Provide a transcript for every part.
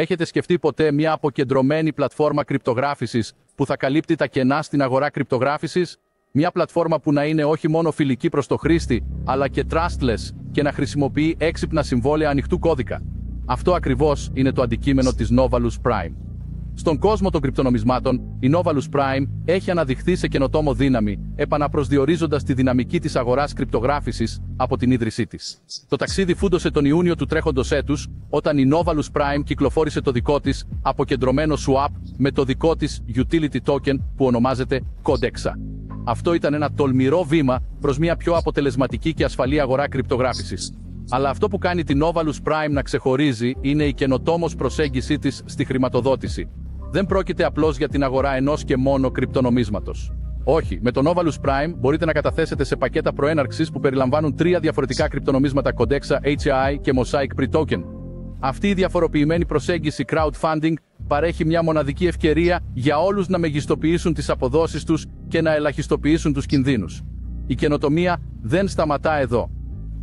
Έχετε σκεφτεί ποτέ μια αποκεντρωμένη πλατφόρμα κρυπτογράφησης που θα καλύπτει τα κενά στην αγορά κρυπτογράφησης? Μια πλατφόρμα που να είναι όχι μόνο φιλική προς το χρήστη, αλλά και trustless και να χρησιμοποιεί έξυπνα συμβόλαια ανοιχτού κώδικα. Αυτό ακριβώς είναι το αντικείμενο της Novalus Prime. Στον κόσμο των κρυπτονομισμάτων, η Novalus Prime έχει αναδειχθεί σε καινοτόμο δύναμη, επαναπροσδιορίζοντας τη δυναμική της αγοράς κρυπτογράφησης από την ίδρυσή της. Το ταξίδι φούντωσε τον Ιούνιο του τρέχοντος έτους, όταν η Novalus Prime κυκλοφόρησε το δικό της αποκεντρωμένο swap με το δικό της utility token που ονομάζεται CODEXA. Αυτό ήταν ένα τολμηρό βήμα προς μια πιο αποτελεσματική και ασφαλή αγορά κρυπτογράφησης. Αλλά αυτό που κάνει την Novalus Prime να ξεχωρίζει είναι η καινοτόμος προσέγγιση της στη χρηματοδότηση. Δεν πρόκειται απλώς για την αγορά ενός και μόνο κρυπτονομίσματος. Όχι, με το Novalus Prime μπορείτε να καταθέσετε σε πακέτα προέναρξης που περιλαμβάνουν 3 διαφορετικά κρυπτονομίσματα CODEXA, HAI και Mosaic Pre-Token. Αυτή η διαφοροποιημένη προσέγγιση crowdfunding παρέχει μια μοναδική ευκαιρία για όλους να μεγιστοποιήσουν τις αποδόσεις τους και να ελαχιστοποιήσουν τους κινδύνους. Η καινοτομία δεν σταματά εδώ.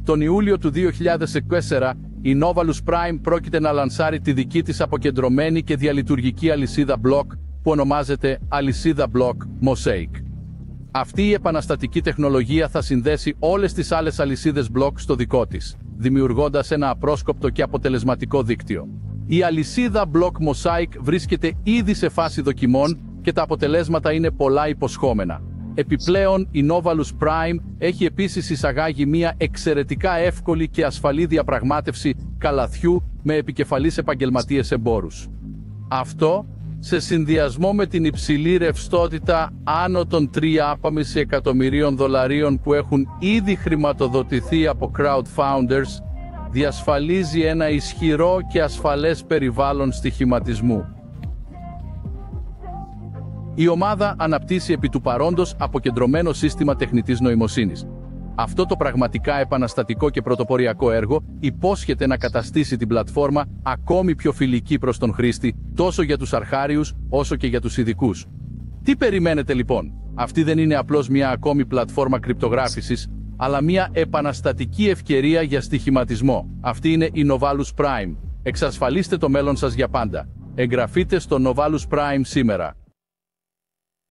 Τον Ιούλιο του 2024, η Novalus Prime πρόκειται να λανσάρει τη δική της αποκεντρωμένη και διαλειτουργική αλυσίδα block που ονομάζεται αλυσίδα block Mosaic. Αυτή η επαναστατική τεχνολογία θα συνδέσει όλες τις άλλες αλυσίδες block στο δικό της, δημιουργώντας ένα απρόσκοπτο και αποτελεσματικό δίκτυο. Η αλυσίδα block Mosaic βρίσκεται ήδη σε φάση δοκιμών και τα αποτελέσματα είναι πολλά υποσχόμενα. Επιπλέον, η Novalus Prime έχει επίσης εισαγάγει μια εξαιρετικά εύκολη και ασφαλή διαπραγμάτευση καλαθιού με επικεφαλείς επαγγελματίες εμπόρους. Αυτό, σε συνδυασμό με την υψηλή ρευστότητα άνω των $3,5 εκατομμυρίων που έχουν ήδη χρηματοδοτηθεί από crowdfunders, διασφαλίζει ένα ισχυρό και ασφαλές περιβάλλον στοιχηματισμού. Η ομάδα αναπτύσσει επί του παρόντος αποκεντρωμένο σύστημα τεχνητής νοημοσύνης. Αυτό το πραγματικά επαναστατικό και πρωτοποριακό έργο υπόσχεται να καταστήσει την πλατφόρμα ακόμη πιο φιλική προς τον χρήστη, τόσο για τους αρχάριους όσο και για τους ειδικούς. Τι περιμένετε λοιπόν? Αυτή δεν είναι απλώς μια ακόμη πλατφόρμα κρυπτογράφησης, αλλά μια επαναστατική ευκαιρία για στοιχηματισμό. Αυτή είναι η Novalus Prime. Εξασφαλίστε το μέλλον σας για πάντα. Εγγραφείτε στο Novalus Prime σήμερα.